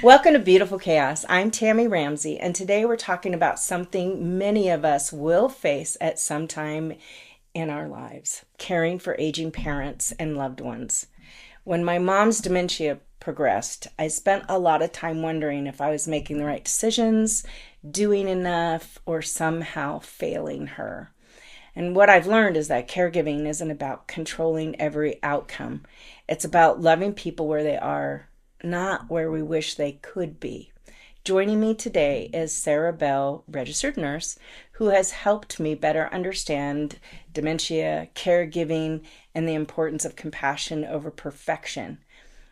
Welcome to Beautiful Chaos. I'm Tammy Ramsey, and today we're talking about something many of us will face at some time in our lives: caring for aging parents and loved ones. When my mom's dementia progressed, I spent a lot of time wondering if I was making the right decisions, doing enough, or somehow failing her. And what I've learned is that caregiving isn't about controlling every outcome. It's about loving people where they are, not where we wish they could be. Joining me today is Sarah Bell, registered nurse, who has helped me better understand dementia, caregiving, and the importance of compassion over perfection.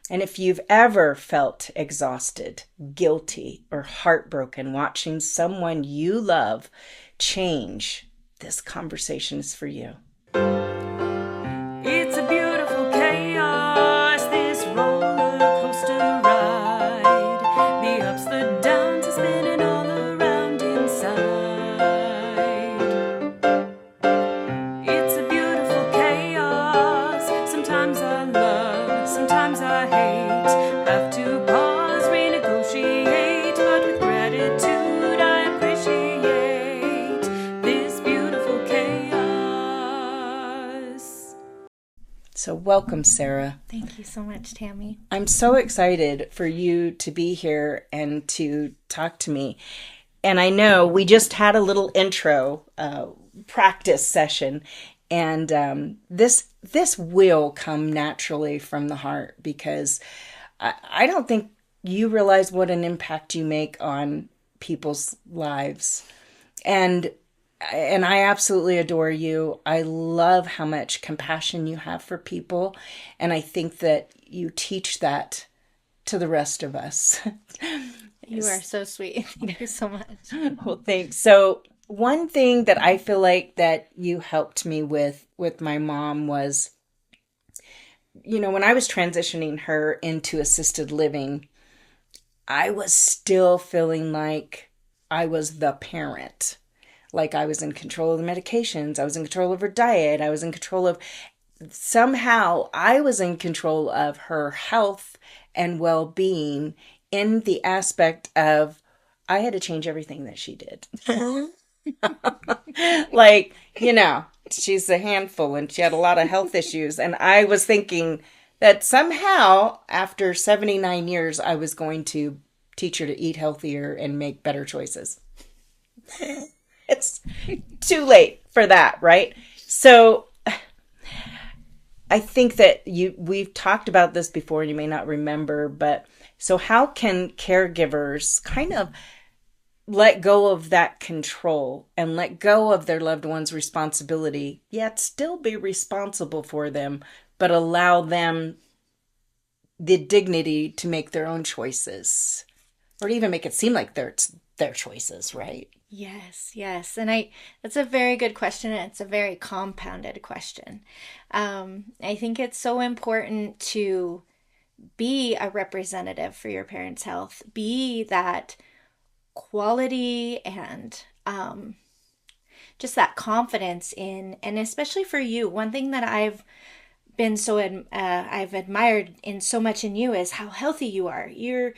And if you've ever felt exhausted, guilty, or heartbroken watching someone you love change, this conversation is for you. It's a beautiful chaos, this roller coaster ride. The ups, the downs are spinning all around inside. It's a beautiful chaos. Sometimes I love, sometimes I hate. Have to pause, renegotiate, but with gratitude I appreciate this beautiful chaos. So welcome, Sarah. Thank you so much, Tammy. I'm so excited for you to be here and to talk to me. And I know we just had a little intro practice session, and this will come naturally from the heart, because I don't think you realize what an impact you make on people's lives. And I absolutely adore you. I love how much compassion you have for people, and I think that you teach that to the rest of us. You are so sweet. Thank you so much. Well, thanks. So one thing that I feel like that you helped me with my mom was, when I was transitioning her into assisted living, I was still feeling like I was the parent. Like I was in control of the medications. I was in control of her diet. I was in control of, somehow I was in control of her health and well-being, in the aspect of I had to change everything that she did. Like, she's a handful and she had a lot of health issues. And I was thinking that somehow after 79 years, I was going to teach her to eat healthier and make better choices. It's too late for that, right? So I think that we've talked about this before and you may not remember, but so how can caregivers kind of let go of that control and let go of their loved one's responsibility, yet still be responsible for them, but allow them the dignity to make their own choices, or even make it seem like they're their choices, right? Yes. And that's a very good question, and it's a very compounded question. I think it's so important to be a representative for your parents' health, be that quality and just that confidence in, and especially for you, one thing that I've been I've admired in so much in you is how healthy you are. You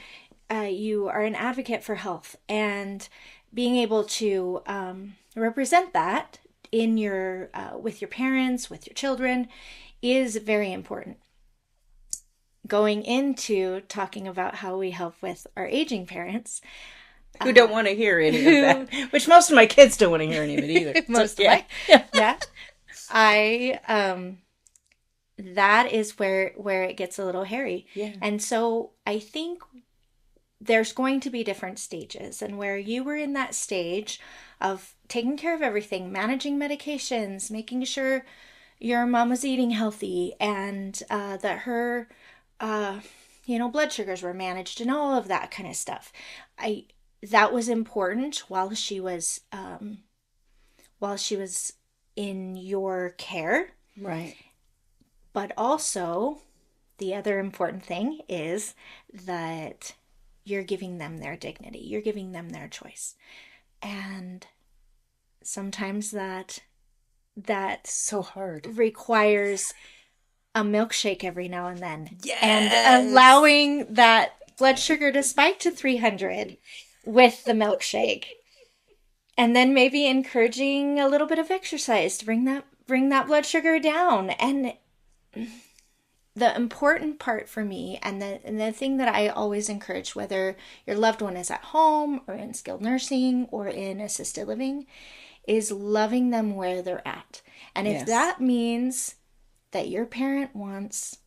are an advocate for health, and being able to represent that in your with your parents, with your children, is very important. Going into talking about how we help with our aging parents, who don't want to hear any of that, which most of my kids don't want to hear any of it either. That is where it gets a little hairy. Yeah. And so I think there's going to be different stages, and where you were in that stage of taking care of everything, managing medications, making sure your mom was eating healthy, and that her blood sugars were managed and all of that kind of stuff. That was important while she was in your care. Right. But also the other important thing is that you're giving them their dignity. You're giving them their choice. And sometimes that so hard requires a milkshake every now and then. Yes. And allowing that blood sugar to spike to 300 with the milkshake. And then maybe encouraging a little bit of exercise to bring that blood sugar down. And the important part for me, and the thing that I always encourage, whether your loved one is at home or in skilled nursing or in assisted living, is loving them where they're at. And if that means that your parent wants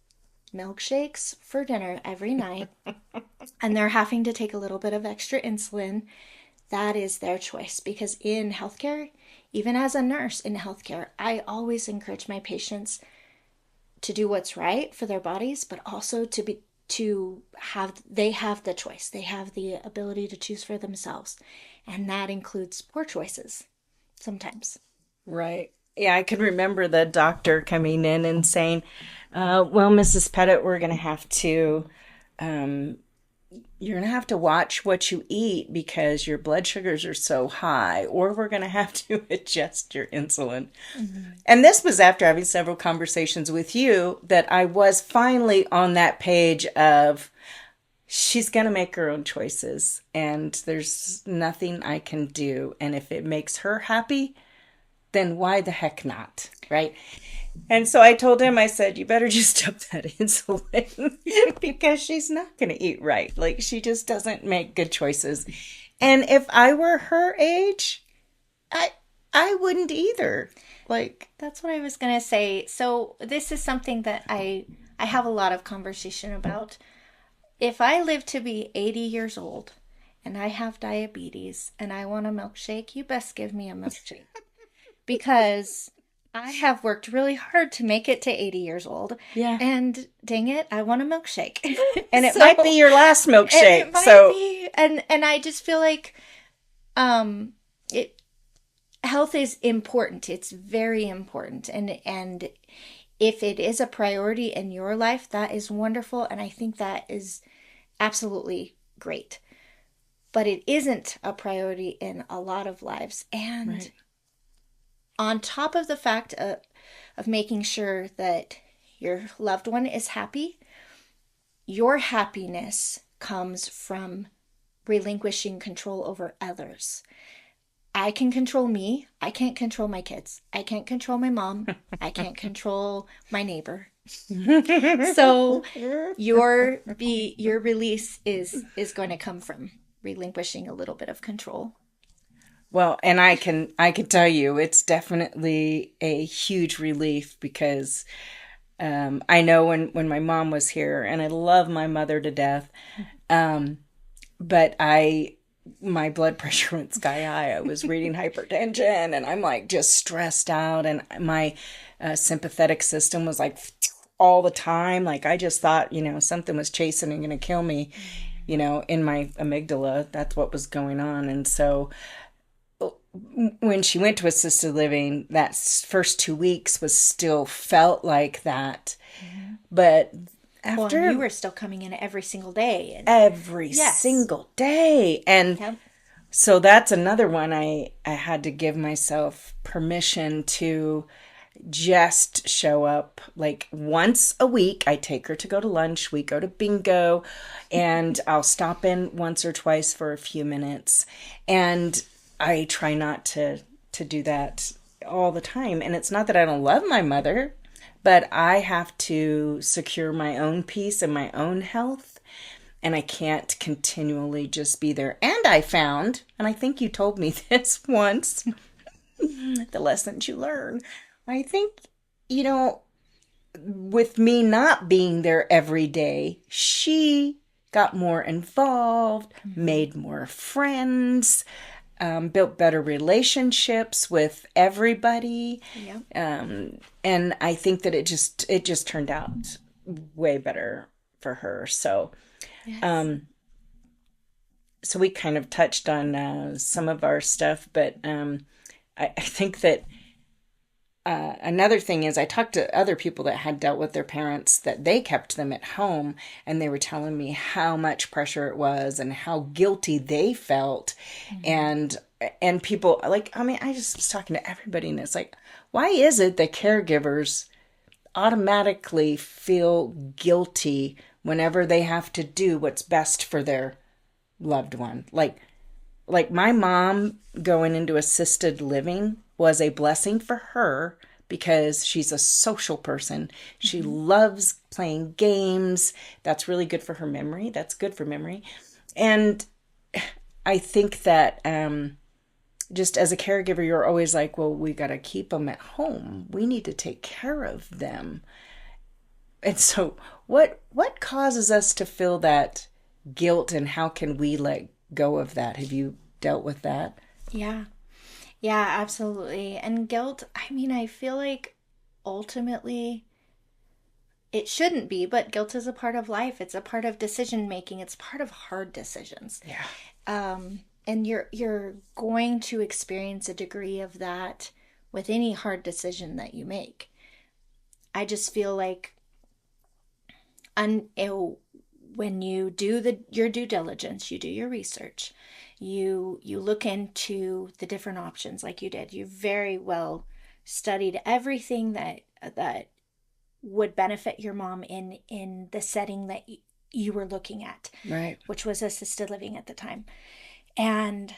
milkshakes for dinner every night and they're having to take a little bit of extra insulin, that is their choice. Because in healthcare, even as a nurse in healthcare, I always encourage my patients to do what's right for their bodies, but also they have the choice. They have the ability to choose for themselves. And that includes poor choices sometimes. Right. Yeah, I can remember the doctor coming in and saying, well, Mrs. Pettit, you're going to have to watch what you eat because your blood sugars are so high, or we're going to have to adjust your insulin. Mm-hmm. And this was after having several conversations with you that I was finally on that page of she's going to make her own choices and there's nothing I can do. And if it makes her happy, then why the heck not, right? And so I told him, I said, you better just up that insulin because she's not going to eat right. Like, she just doesn't make good choices. And if I were her age, I wouldn't either. Like, that's what I was going to say. So this is something that I have a lot of conversation about. If I live to be 80 years old and I have diabetes and I want a milkshake, you best give me a milkshake. Because I have worked really hard to make it to 80 years old. Yeah. And dang it, I want a milkshake. And it might be your last milkshake. It might be. And I just feel like health is important. It's very important. And if it is a priority in your life, that is wonderful. And I think that is absolutely great. But it isn't a priority in a lot of lives. And right. On top of the fact of making sure that your loved one is happy, your happiness comes from relinquishing control over others. I can control me. I can't control my kids. I can't control my mom. I can't control my neighbor. So your release is going to come from relinquishing a little bit of control. Well, and I can tell you it's definitely a huge relief because I know when my mom was here, and I love my mother to death, but my blood pressure went sky high. I was reading hypertension and I'm like just stressed out, and my sympathetic system was like all the time. Like I just thought, something was chasing and going to kill me, in my amygdala. That's what was going on. And so when she went to assisted living, that first 2 weeks was still felt like that. Mm-hmm. But after you were still coming in every single day. Every single day. And so that's another one I had to give myself permission to just show up like once a week. I take her to go to lunch. We go to bingo and I'll stop in once or twice for a few minutes. And I try not to do that all the time. And it's not that I don't love my mother, but I have to secure my own peace and my own health. And I can't continually just be there. And I found, and I think you told me this once, the lessons you learn. I think, with me not being there every day, she got more involved, made more friends, built better relationships with everybody. Yep. And I think that it just turned out way better for her. So, yes. So we kind of touched on some of our stuff, but I think that another thing is I talked to other people that had dealt with their parents, that they kept them at home, and they were telling me how much pressure it was and how guilty they felt. Mm-hmm. And people I just was talking to everybody, and it's like, why is it that caregivers automatically feel guilty whenever they have to do what's best for their loved one. Like my mom going into assisted living was a blessing for her because she's a social person. She loves playing games. That's really good for her memory. That's good for memory. And I think that just as a caregiver, you're always like, well, we got to keep them at home. We need to take care of them. And so what causes us to feel that guilt, and how can we let go of that? Have you dealt with that? Yeah. Yeah, absolutely. And guilt, I mean, I feel like ultimately it shouldn't be, but guilt is a part of life. It's a part of decision making. It's part of hard decisions. Yeah. And you're going to experience a degree of that with any hard decision that you make. I just feel like when you do your due diligence, you do your research, you look into the different options like you did. You very well studied everything that would benefit your mom in the setting that you were looking at, Right. which was assisted living at the time. And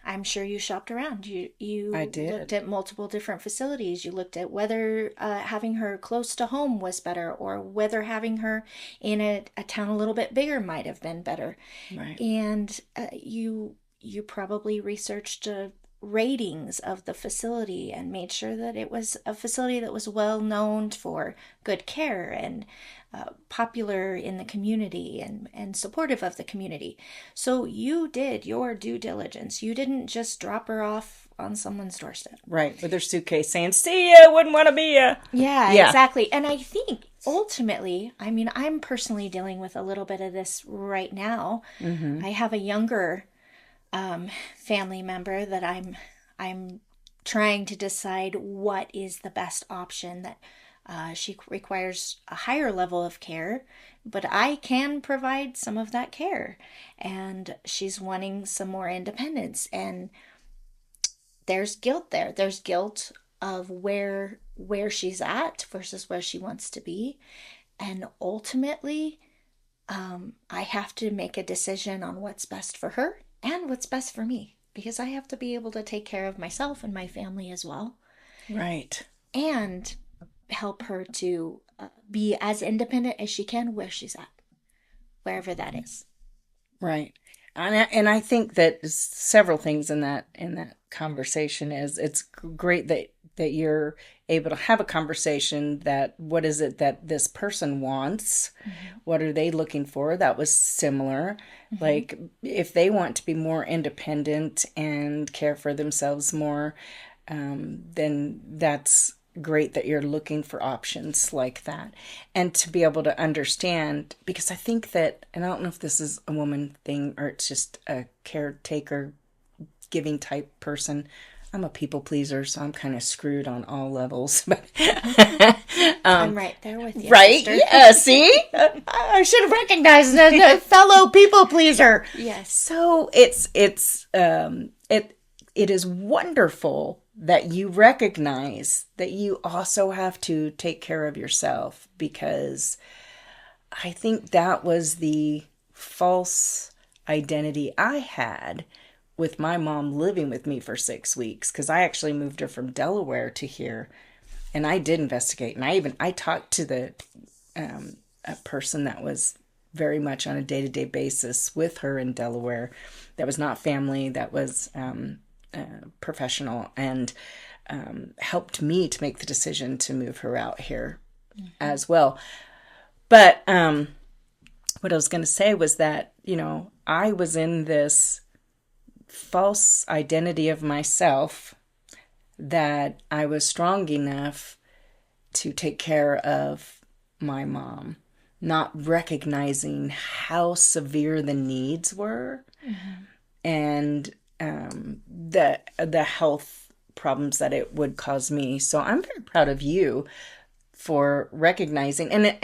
I'm sure you shopped around. You I did. Looked at multiple different facilities. You looked at whether having her close to home was better, or whether having her in a town a little bit bigger might have been better. Right. And you probably researched ratings of the facility and made sure that it was a facility that was well known for good care and popular in the community and supportive of the community. So you did your due diligence. You didn't just drop her off on someone's doorstep. Right. With her suitcase saying, see ya, wouldn't want to be ya. Yeah, exactly. And I think ultimately, I mean, I'm personally dealing with a little bit of this right now. Mm-hmm. I have a younger family member that I'm trying to decide what is the best option. That she requires a higher level of care, but I can provide some of that care, and she's wanting some more independence. And there's guilt there. There's guilt of where she's at versus where she wants to be, and ultimately, I have to make a decision on what's best for her and what's best for me, because I have to be able to take care of myself and my family as well. Right. And help her to be as independent as she can where she's at, wherever that is. Right. And I think that several things in that conversation is it's great that you're able to have a conversation that what is it that this person wants? Mm-hmm. What are they looking for? That was similar. Mm-hmm. Like if they want to be more independent and care for themselves more, then that's great that you're looking for options like that. And to be able to understand, because I think that, and I don't know if this is a woman thing or it's just a caretaker giving type person. I'm a people pleaser, so I'm kind of screwed on all levels. But I'm right there with you. Right? Sister. Yeah, see? I should have recognized a fellow people pleaser. Yes. So it is wonderful that you recognize that you also have to take care of yourself, because I think that was the false identity I had with my mom living with me for 6 weeks, because I actually moved her from Delaware to here, and I did investigate, and I talked to a person that was very much on a day-to-day basis with her in Delaware, that was not family, that was professional, and helped me to make the decision to move her out here as well. But what I was going to say was that, I was in this false identity of myself that I was strong enough to take care of my mom, not recognizing how severe the needs were, mm-hmm. and the health problems that it would cause me. So I'm very proud of you for recognizing, and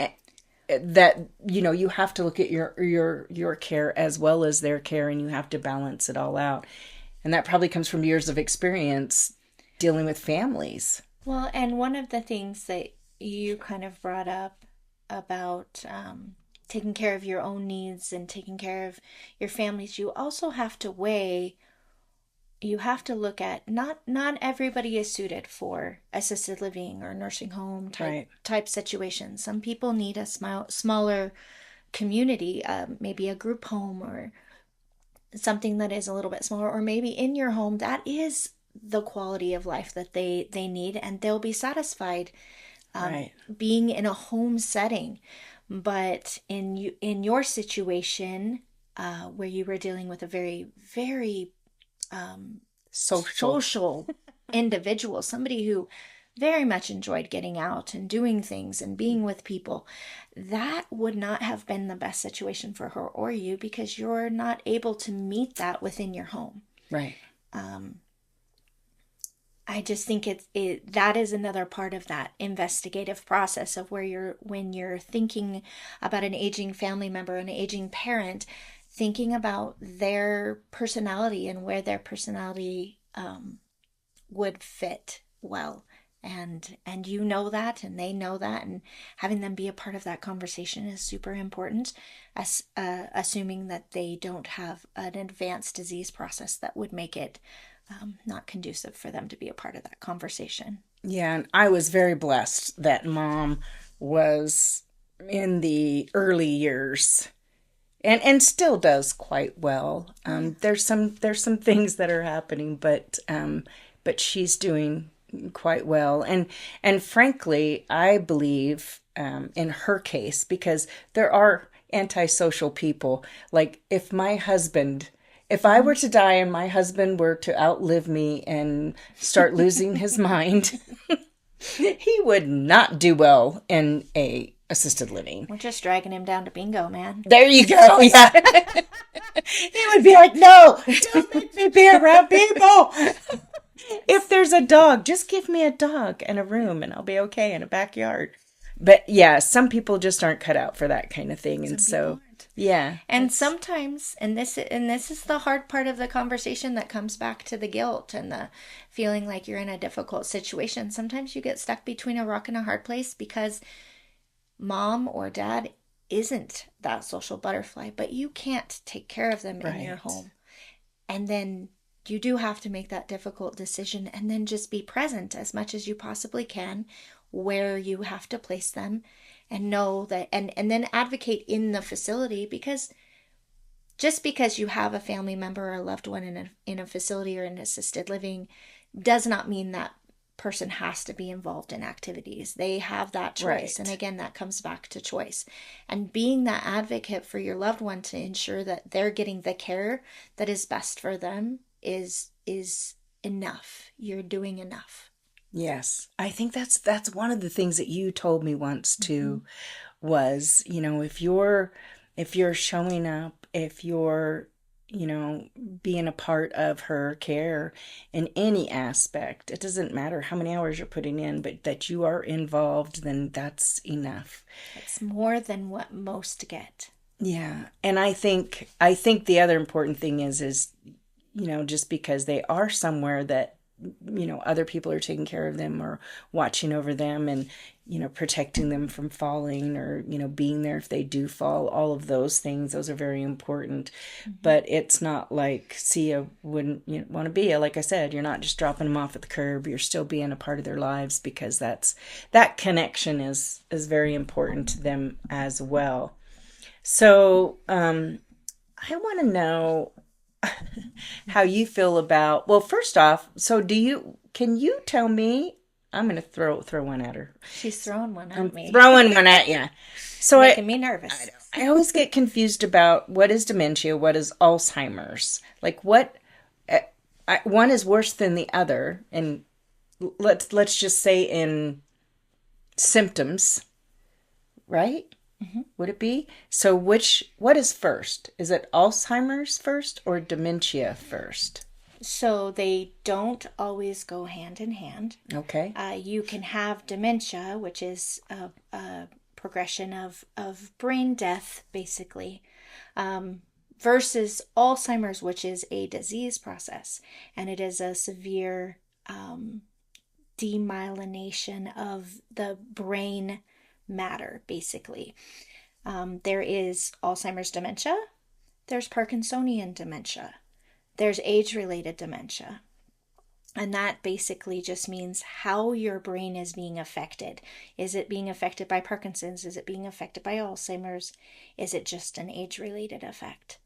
that you have to look at your care as well as their care, and you have to balance it all out. And that probably comes from years of experience dealing with families. Well, and one of the things that you kind of brought up about taking care of your own needs and taking care of your families, you also have to weigh, you have to look at, not everybody is suited for assisted living or nursing home type situations. Some people need a smaller community, maybe a group home or something that is a little bit smaller, or maybe in your home that is the quality of life that they need, and they'll be satisfied being in a home setting. But in your situation, where you were dealing with a very, very social individual, somebody who very much enjoyed getting out and doing things and being with people, that would not have been the best situation for her or you, because you're not able to meet that within your home. Right. I just think that is another part of that investigative process of when you're thinking about an aging family member, an aging parent, thinking about their personality and where their personality would fit well. And you know that, and they know that, and having them be a part of that conversation is super important, assuming that they don't have an advanced disease process that would make it not conducive for them to be a part of that conversation. Yeah, and I was very blessed that Mom was in the early years and still does quite well. There's some things that are happening, but she's doing quite well. And frankly, I believe in her case, because there are antisocial people. Like if I were to die and my husband were to outlive me and start losing his mind, he would not do well in a assisted living. We're just dragging him down to bingo, man. There you go. Yeah. He would be like, no, don't make me be around people. If there's a dog, just give me a dog and a room and I'll be okay in a backyard. But yeah, some people just aren't cut out for that kind of thing. And so, yeah. And sometimes, and this is the hard part of the conversation that comes back to the guilt and the feeling like you're in a difficult situation. Sometimes you get stuck between a rock and a hard place because Mom or Dad isn't that social butterfly, but you can't take care of them in your home. And then you do have to make that difficult decision and then just be present as much as you possibly can where you have to place them, and know that, and then advocate in the facility, because just because you have a family member or a loved one in a facility or in assisted living does not mean that person has to be involved in activities. They have that choice. Right. And again, that comes back to choice. And being that advocate for your loved one to ensure that they're getting the care that is best for them is enough. You're doing enough. Yes. I think that's one of the things that you told me once too, was, if you're showing up, if you're, being a part of her care in any aspect, it doesn't matter how many hours you're putting in, but that you are involved, then that's enough. It's more than what most get. Yeah. And I think the other important thing is, just because they are somewhere that, other people are taking care of them or watching over them and, protecting them from falling or, being there if they do fall, all of those things, those are very important. But it's not like Sia wouldn't want to be. Like I said, you're not just dropping them off at the curb. You're still being a part of their lives, because that connection is very important to them as well. So I want to know how you feel about, well, first off, so can you tell me, I'm going to throw one at her. She's throwing one at me. I'm throwing one at you. So making me nervous. I always get confused about what is dementia, what is Alzheimer's. Like what, one is worse than the other. And let's just say in symptoms, right? Would it be? So what is first? Is it Alzheimer's first or dementia first? So they don't always go hand in hand. Okay. You can have dementia, which is a progression of brain death, basically, versus Alzheimer's, which is a disease process. And it is a severe demyelination of the brain matter, basically. There is Alzheimer's dementia. There's Parkinsonian dementia. There's age-related dementia. And that basically just means how your brain is being affected. Is it being affected by Parkinson's? Is it being affected by Alzheimer's? Is it just an age-related effect?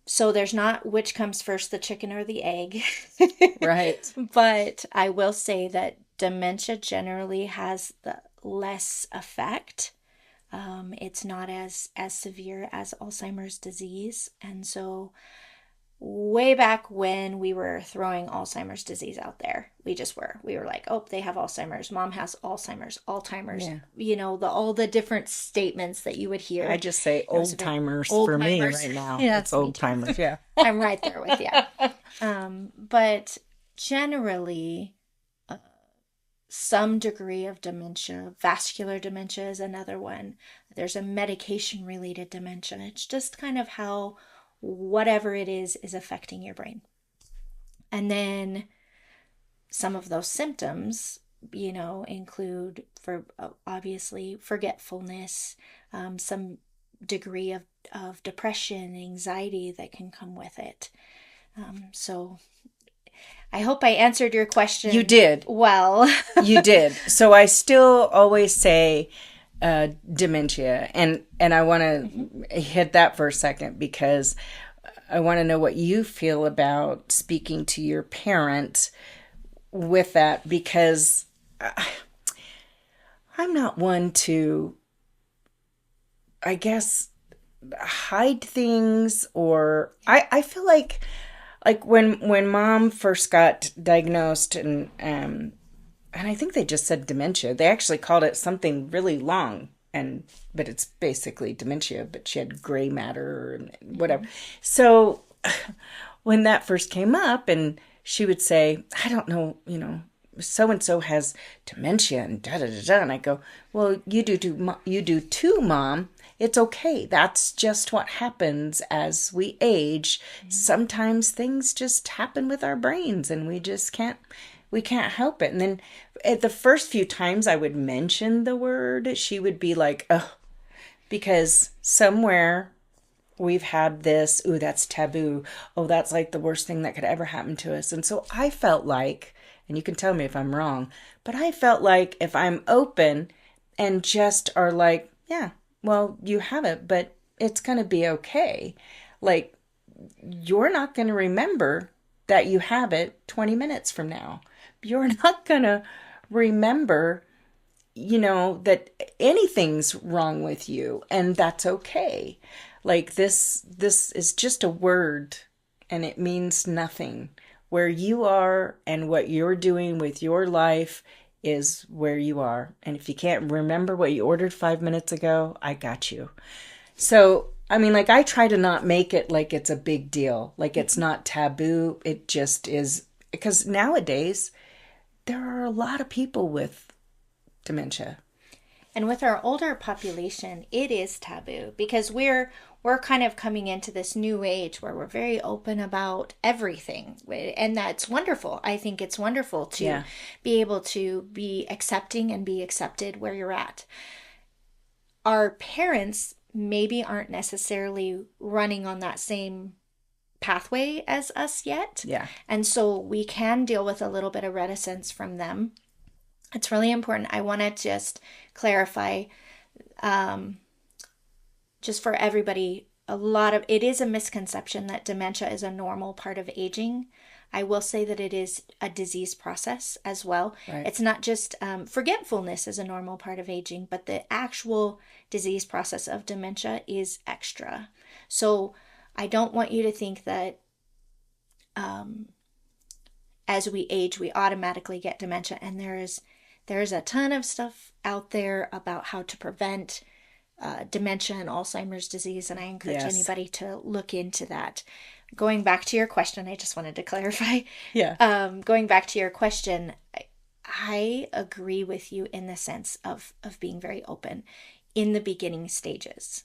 So there's not which comes first, the chicken or the egg. Right. But I will say that dementia generally has the less effect. It's not as severe as Alzheimer's disease. And so way back when we were throwing Alzheimer's disease out there, we were like, oh, they have Alzheimer's, mom has Alzheimer's, all the different statements that you would hear. I just say old timers for me right now. Yeah, it's old timers. Yeah. I'm right there with you. But generally, some degree of dementia, vascular dementia is another one. There's a medication related dementia. It's just kind of how whatever it is affecting your brain. And some of those symptoms, include obviously forgetfulness, some degree of depression, anxiety that can come with it. So I hope I answered your question. You did. Well, you did. So I still always say dementia, and I want to hit that for a second because I want to know what you feel about speaking to your parent with that, because I'm not one to, I guess, hide things, or I feel like when mom first got diagnosed, and I think they just said dementia. They actually called it something really long, but it's basically dementia, but she had gray matter and whatever. So when that first came up and she would say, I don't know, so-and-so has dementia and da-da-da-da. And I go, well, you do too, Mom. It's okay. That's just what happens as we age. Mm-hmm. Sometimes things just happen with our brains and we can't help it. And then at the first few times I would mention the word, she would be like, oh, because somewhere we've had this, ooh, that's taboo. Oh, that's like the worst thing that could ever happen to us. And so I felt like, and you can tell me if I'm wrong, but I felt like if I'm open and just are like, yeah, well, you have it, but it's going to be okay. Like, you're not going to remember that you have it 20 minutes from now. You're not going to remember, that anything's wrong with you, and that's okay. Like, this is just a word, and it means nothing. Where you are and what you're doing with your life is where you are. And if you can't remember what you ordered 5 minutes ago, I got you. So, I try to not make it like it's a big deal. Like, it's not taboo. It just is. Because nowadays, there are a lot of people with dementia. And with our older population, it is taboo because we're kind of coming into this new age where we're very open about everything. And that's wonderful. I think it's wonderful to be able to be accepting and be accepted where you're at. Our parents maybe aren't necessarily running on that same pathway as us yet. Yeah. And so we can deal with a little bit of reticence from them. It's really important. I want to just clarify, just for everybody, it is a misconception that dementia is a normal part of aging. I will say that it is a disease process as well. Right. It's not just forgetfulness is a normal part of aging, but the actual disease process of dementia is extra. So I don't want you to think that as we age, we automatically get dementia. And there's a ton of stuff out there about how to prevent dementia and Alzheimer's disease, and I encourage anybody to look into that. Going back to your question, I just wanted to clarify. Yeah. Going back to your question, I agree with you in the sense of being very open in the beginning stages.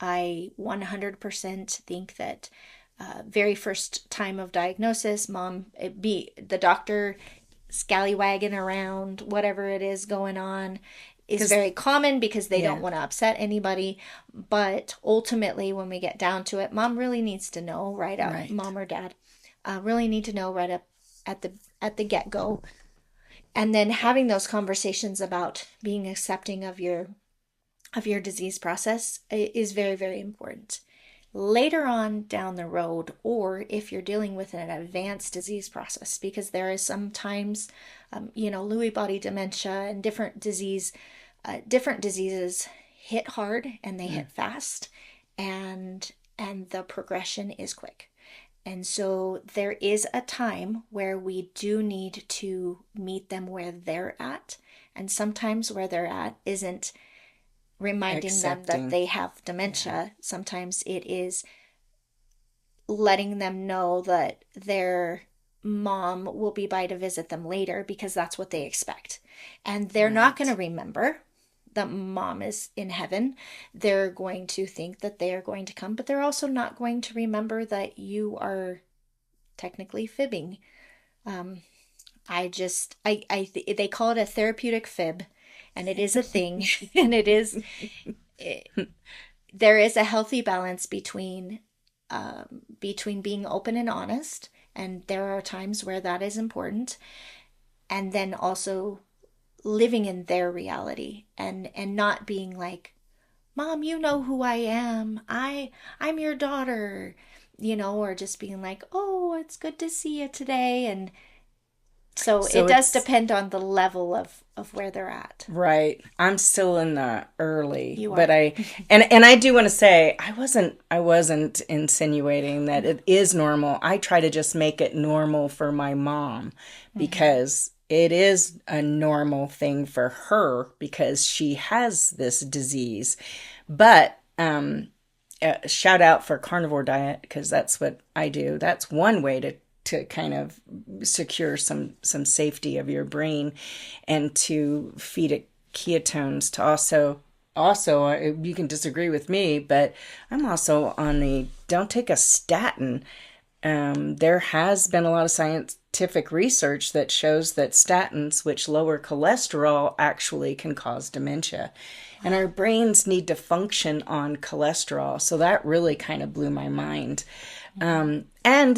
I 100% think that very first time of diagnosis, the doctor scallywagging around, whatever it is going on, is very common because they Yeah. don't want to upset anybody. But ultimately, when we get down to it, mom really needs to know right up, Right. mom or dad really need to know right up at the get-go. And then having those conversations about being accepting of your disease process is very, very important. Later on down the road, or if you're dealing with an advanced disease process, because there is sometimes, Lewy body dementia and different diseases hit hard and they hit fast, and the progression is quick. And so there is a time where we do need to meet them where they're at. And sometimes where they're at isn't reminding them that they have dementia. Yeah. Sometimes it is letting them know that their mom will be by to visit them later because that's what they expect. And they're not going to remember that mom is in heaven. They're going to think that they are going to come, but they're also not going to remember that you are technically fibbing. They call it a therapeutic fib, and it is a thing, and there is a healthy balance between being open and honest, and there are times where that is important, and then also living in their reality and not being like, mom, you know who I am. I'm your daughter, or just being like, oh, it's good to see you today. And so it does depend on the level of where they're at. Right. I'm still in the early, You are. But and I do want to say I wasn't insinuating that it is normal. I try to just make it normal for my mom because it is a normal thing for her because she has this disease. But shout out for carnivore diet because that's what I do. That's one way to kind of secure some safety of your brain and to feed it ketones to also you can disagree with me, but I'm also on the don't take a statin. There has been a lot of scientific research that shows that statins, which lower cholesterol, actually can cause dementia. And our brains need to function on cholesterol. So that really kind of blew my mind. And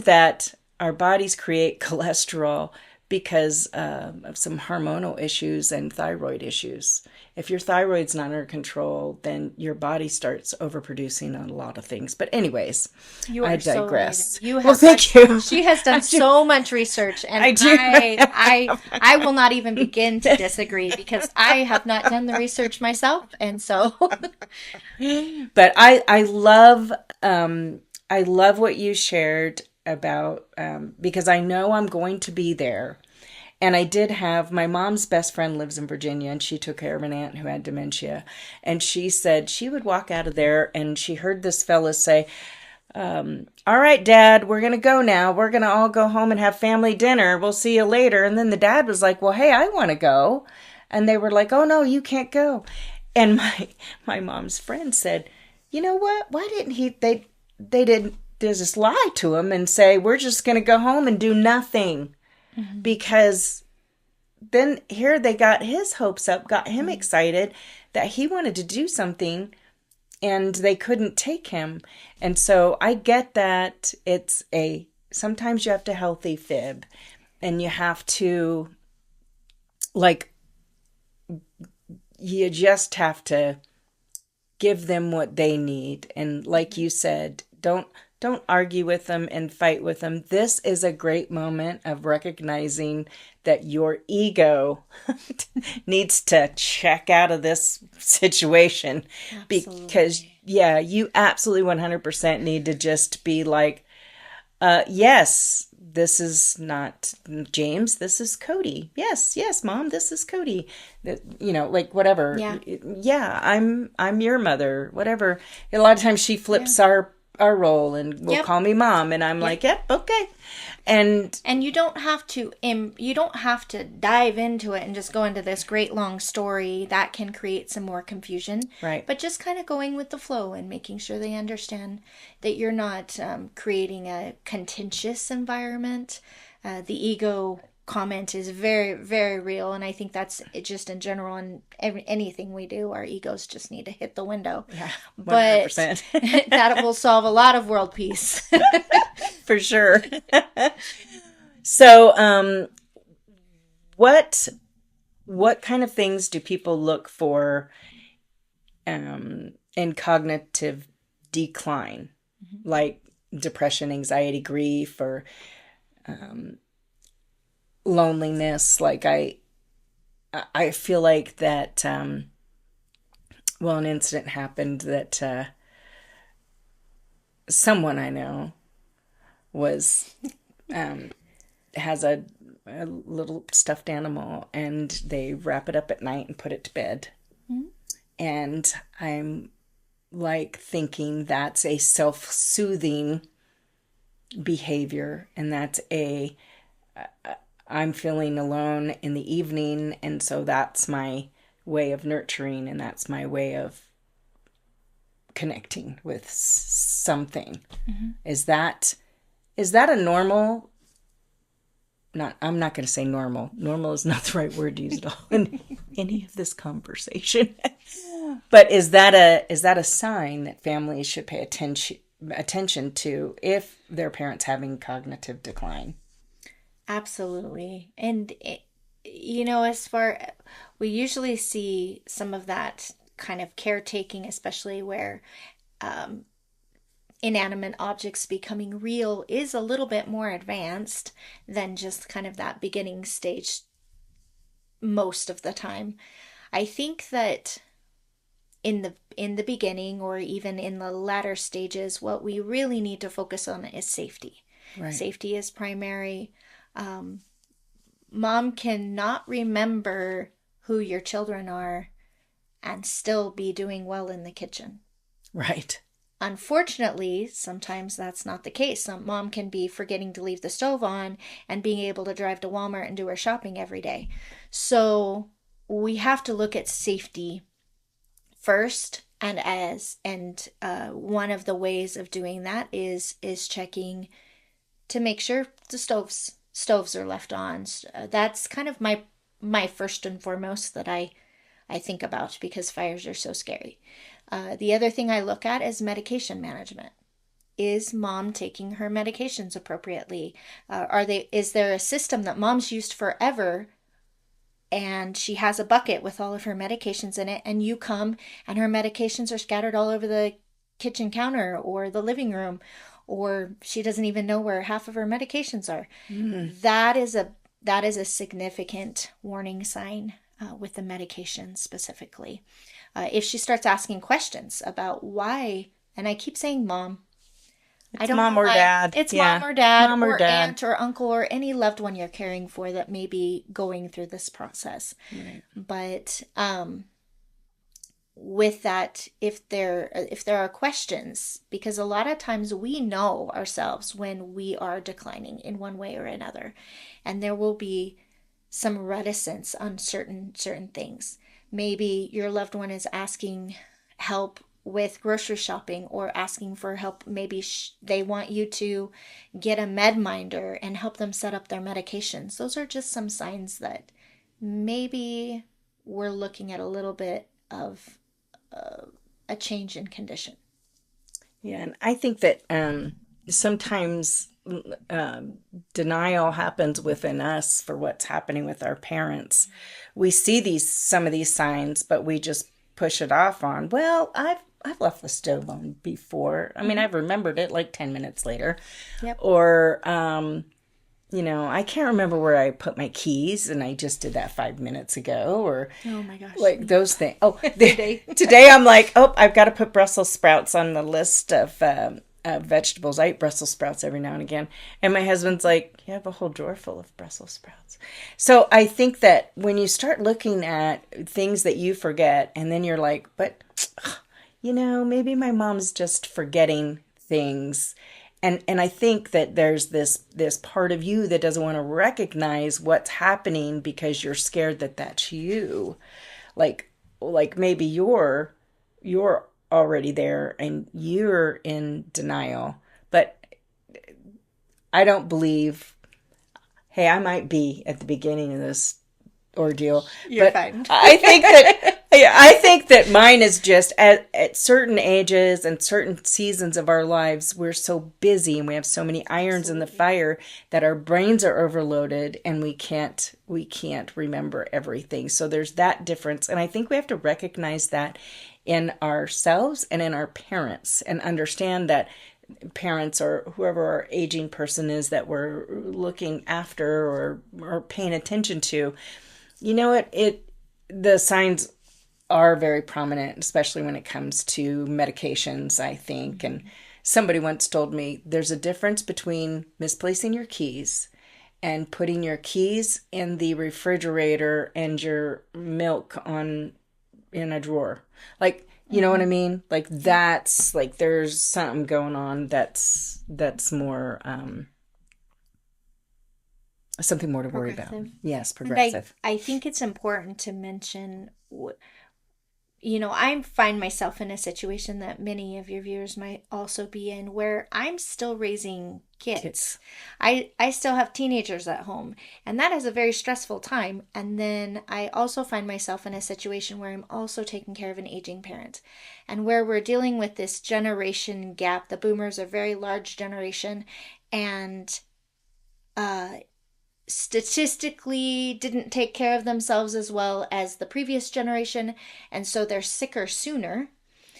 that our bodies create cholesterol because of some hormonal issues and thyroid issues. If your thyroid's not under control, then your body starts overproducing on a lot of things. But anyways, I digress. So thank you. She has done so much research, and I will not even begin to disagree because I have not done the research myself, and so. But I love what you shared about because I know I'm going to be there. And I did have, my mom's best friend lives in Virginia, and she took care of an aunt who had dementia. And she said she would walk out of there and she heard this fella say, all right, Dad, we're going to go now. We're going to all go home and have family dinner. We'll see you later. And then the dad was like, well, hey, I want to go. And they were like, oh, no, you can't go. And my mom's friend said, you know what? Why didn't they didn't just lie to him and say, we're just going to go home and do nothing. Because then here they got his hopes up, got him excited that he wanted to do something and they couldn't take him. And so I get that sometimes you have to healthy fib and you have to you just have to give them what they need. And like you said, don't argue with them and fight with them. This is a great moment of recognizing that your ego needs to check out of this situation. Absolutely. Because, you absolutely 100% need to just be like, yes, this is not James, this is Cody. Yes, Mom, this is Cody. Whatever. Yeah, I'm your mother, whatever. A lot of times she flips our role and will call me Mom, and I'm like, yep, okay. And you don't have to dive into it and just go into this great long story that can create some more confusion. Right. But just kind of going with the flow and making sure they understand that you're not creating a contentious environment. The ego comment is very, very real. And I think that's just in general, and anything we do, our egos just need to hit the window. Yeah, But 100%. that will solve a lot of world peace. For sure. So, what kind of things do people look for in cognitive decline, like depression, anxiety, grief, or loneliness? Like I feel like that. Well, an incident happened that someone I know was has a little stuffed animal, and they wrap it up at night and put it to bed. Mm-hmm. And I'm like thinking that's a self-soothing behavior, and that's I'm feeling alone in the evening, and so that's my way of nurturing, and that's my way of connecting with something. Mm-hmm. Is that a normal? I'm not going to say normal. Normal is not the right word to use at all in any of this conversation. But is that a sign that families should pay attention to if their parents having cognitive decline? Absolutely. And we usually see some of that kind of caretaking, especially where inanimate objects becoming real is a little bit more advanced than just kind of that beginning stage most of the time. I think that in the beginning, or even in the latter stages, what we really need to focus on is safety. Right. Safety is primary. Mom cannot remember who your children are and still be doing well in the kitchen. Right. Unfortunately, sometimes that's not the case. Some mom can be forgetting to leave the stove on and being able to drive to Walmart and do her shopping every day. So we have to look at safety first, and one of the ways of doing that is checking to make sure the stoves are left on. That's kind of my first and foremost that I think about, because fires are so scary. The other thing I look at is medication management. Is mom taking her medications appropriately? Is there a system that mom's used forever, and she has a bucket with all of her medications in it, and you come and her medications are scattered all over the kitchen counter or the living room, or she doesn't even know where half of her medications are? Mm. That is a significant warning sign with the medication specifically. If she starts asking questions about why, and I keep saying mom. It's mom or dad. It's mom or dad, or aunt or uncle, or any loved one you're caring for that may be going through this process. Right. But with that, if there are questions, because a lot of times we know ourselves when we are declining in one way or another, and there will be some reticence on certain things. Maybe your loved one is asking help with grocery shopping, or asking for help. Maybe they want you to get a med minder and help them set up their medications. Those are just some signs that maybe we're looking at a little bit of a change in condition. Yeah, and I think that sometimes denial happens within us for what's happening with our parents. We see some of these signs, but we just push it off on, well, I've left the stove on before. I mean, I've remembered it like 10 minutes later. Yep. Or, I can't remember where I put my keys, and I just did that 5 minutes ago. Or, oh my gosh, like those things. Oh, today I'm like, I've got to put Brussels sprouts on the list of vegetables. I eat Brussels sprouts every now and again. And my husband's like, you have a whole drawer full of Brussels sprouts. So I think that when you start looking at things that you forget, and then you're like, but, maybe my mom's just forgetting things. And I think that there's this part of you that doesn't want to recognize what's happening because you're scared that that's you. Like maybe you're already there and you're in denial. But I don't believe, hey, I might be at the beginning of this ordeal, You're but fine. I think that mine is just at certain ages and certain seasons of our lives, we're so busy and we have so many irons in the fire that our brains are overloaded and we can't remember everything. So there's that difference, and I think we have to recognize that in ourselves and in our parents, and understand that parents or whoever our aging person is that we're looking after or paying attention to, the signs are very prominent, especially when it comes to medications, I think. And somebody once told me there's a difference between misplacing your keys and putting your keys in the refrigerator and your milk in a drawer. Like, you know what I mean? Like, that's like, there's something going on that's more, something more to worry about. Yes, progressive. I think it's important to mention, I find myself in a situation that many of your viewers might also be in, where I'm still raising kids. I still have teenagers at home, and that is a very stressful time. And then I also find myself in a situation where I'm also taking care of an aging parent, and where we're dealing with this generation gap. The boomers are a very large generation, and statistically didn't take care of themselves as well as the previous generation, and so they're sicker sooner.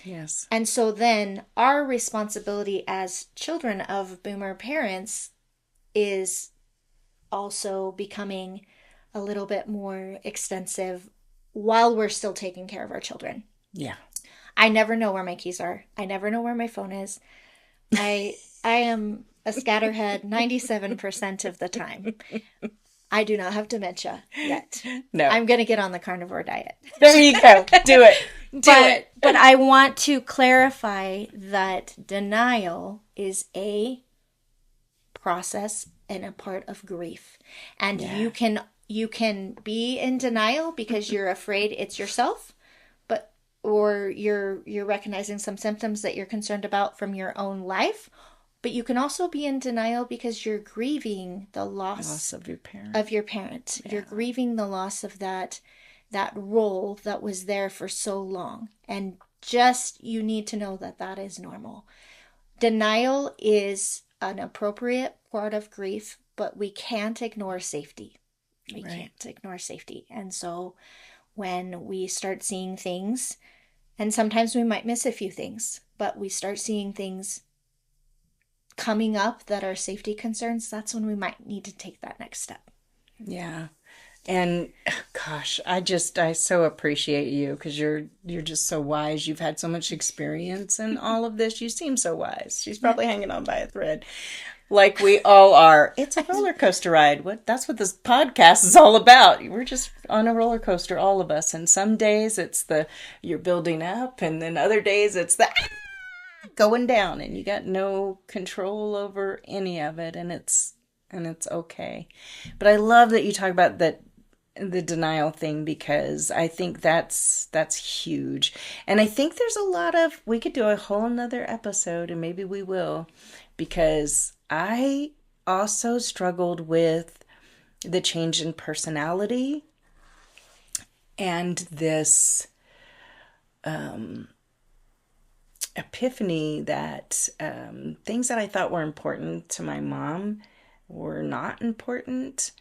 Yes. And so then our responsibility as children of boomer parents is also becoming a little bit more extensive while we're still taking care of our children. Yeah. I never know where my keys are. I never know where my phone is. I am a scatterhead 97% of the time. I do not have dementia yet. No. I'm going to get on the carnivore diet. There you go. Do it. Do it. But I want to clarify that denial is a process and a part of grief. And you can be in denial because you're afraid it's yourself, or you're recognizing some symptoms that you're concerned about from your own life. But you can also be in denial because you're grieving the loss of your parent. Yeah. You're grieving the loss of that role that was there for so long. And just, you need to know that is normal. Denial is an appropriate part of grief, but we can't ignore safety. We can't ignore safety. And so when we start seeing things, and sometimes we might miss a few things, but we start seeing things coming up that are safety concerns, that's when we might need to take that next step. Yeah. And gosh, I so appreciate you, because you're just so wise. You've had so much experience in all of this. You seem so wise. She's probably hanging on by a thread, like we all are. It's a roller coaster ride. That's what this podcast is all about. We're just on a roller coaster, all of us. And some days it's you're building up, and then other days it's going down, and you got no control over any of it, and it's okay. But I love that you talk about the denial thing, because I think that's huge. And I think there's we could do a whole nother episode, and maybe we will, because I also struggled with the change in personality and this epiphany that things that I thought were important to my mom were not important.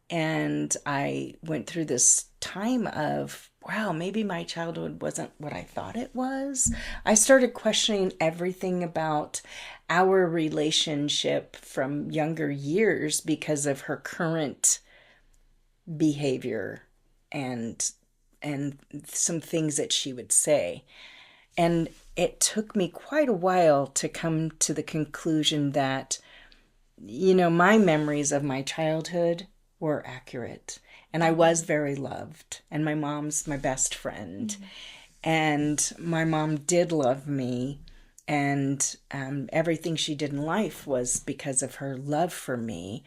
And I went through this time of, wow, maybe my childhood wasn't what I thought it was. I started questioning everything about our relationship from younger years because of her current behavior and some things that she would say. And it took me quite a while to come to the conclusion that, my memories of my childhood were accurate, and I was very loved, and my mom's my best friend, and my mom did love me, and everything she did in life was because of her love for me,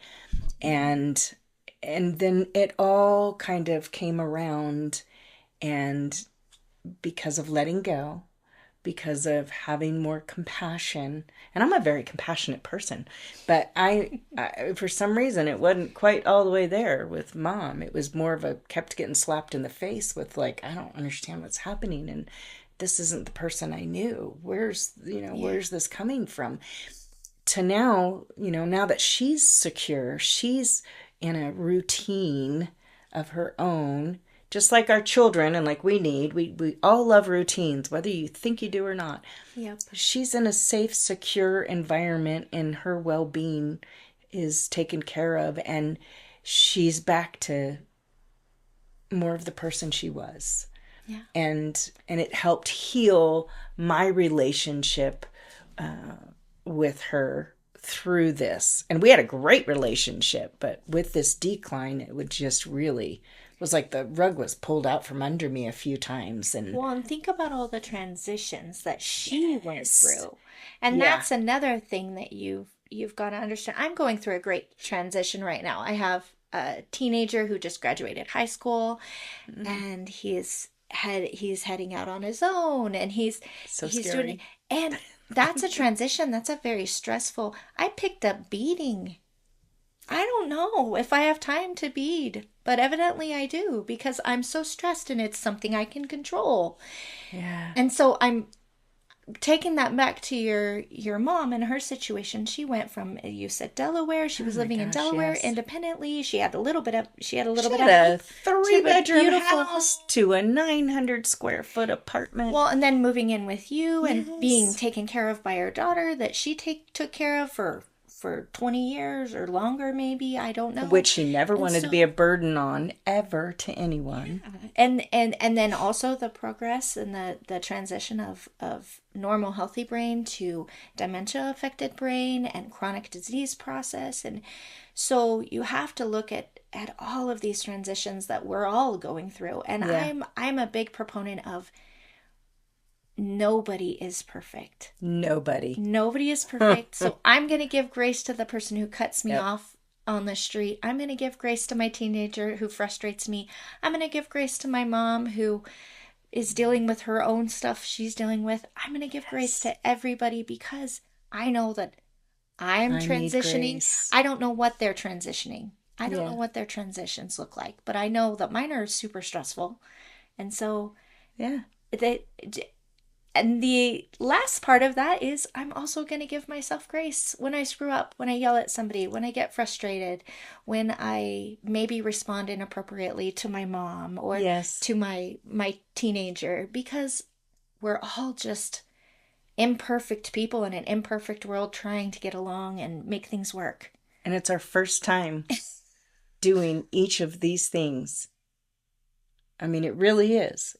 and then it all kind of came around, and because of letting go, because of having more compassion. And I'm a very compassionate person, but I for some reason, it wasn't quite all the way there with Mom. It was more of a kept getting slapped in the face with like, I don't understand what's happening. And this isn't the person I knew. Where's this coming from? To now, now that she's secure, she's in a routine of her own, just like our children and like we all love routines, whether you think you do or not. Yep. She's in a safe, secure environment and her well-being is taken care of, and she's back to more of the person she was. Yeah. And it helped heal my relationship with her through this. And we had a great relationship, but with this decline, it would just really was like the rug was pulled out from under me a few times. And think about all the transitions that she went through. And that's another thing that you've got to understand. I'm going through a great transition right now. I have a teenager who just graduated high school, and he's heading out on his own, and he's scary. doing, and that's a transition. That's a very stressful. I picked up beading. I don't know if I have time to bead, but evidently I do because I'm so stressed and it's something I can control. Yeah. And so I'm taking that back to your mom and her situation. She went from, you said Delaware. She was living in Delaware independently. She had a 3-bedroom house to a 900 square foot apartment. Well, and then moving in with you and being taken care of by her daughter that she took care of for 20 years or longer, maybe. I don't know. Which she never wanted to be a burden on ever to anyone. Yeah. And then also the progress and the transition of normal healthy brain to dementia affected brain and chronic disease process. And so you have to look at all of these transitions that we're all going through. And I'm a big proponent of nobody is perfect. Nobody is perfect. So I'm going to give grace to the person who cuts me off on the street. I'm going to give grace to my teenager who frustrates me. I'm going to give grace to my mom who is dealing with her own stuff she's dealing with. I'm going to give grace to everybody because I know that I'm transitioning. I don't know what they're transitioning. I don't know what their transitions look like, but I know that mine are super stressful. And so, and the last part of that is I'm also going to give myself grace when I screw up, when I yell at somebody, when I get frustrated, when I maybe respond inappropriately to my mom or to my teenager, because we're all just imperfect people in an imperfect world trying to get along and make things work. And it's our first time doing each of these things. I mean, it really is.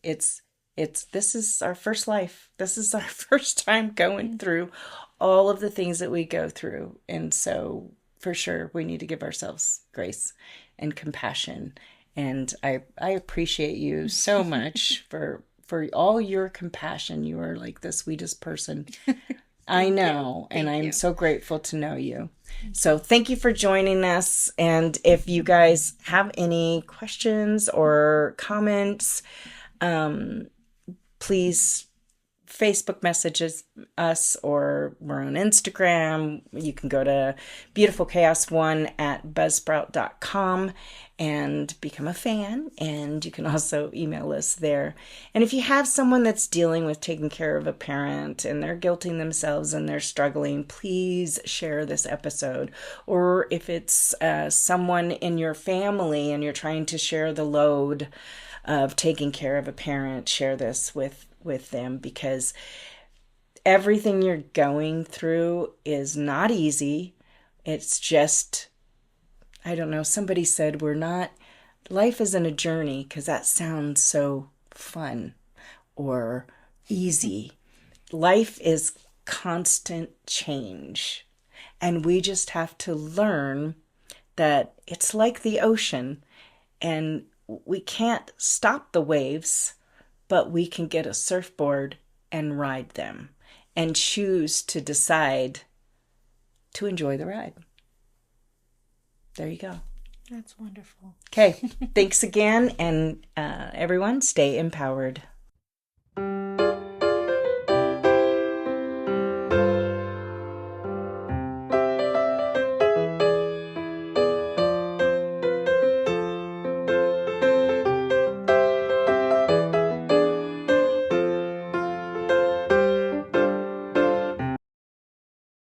This is our first life. This is our first time going through all of the things that we go through. And so for sure, we need to give ourselves grace and compassion. And I appreciate you so much for all your compassion. You are like the sweetest person I know. And I'm so grateful to know you. So thank you for joining us. And if you guys have any questions or comments, please Facebook messages us, or we're on Instagram. You can go to beautifulchaos1@buzzsprout.com and become a fan. And you can also email us there. And if you have someone that's dealing with taking care of a parent and they're guilting themselves and they're struggling, please share this episode. Or if it's someone in your family and you're trying to share the load of taking care of a parent, share this with them, because everything you're going through is not easy. It's just, I don't know, somebody said life isn't a journey, because that sounds so fun or easy. Life is constant change, and we just have to learn that it's like the ocean, and we can't stop the waves, but we can get a surfboard and ride them and choose to decide to enjoy the ride. There you go. That's wonderful. Okay. Thanks again. And everyone, stay empowered.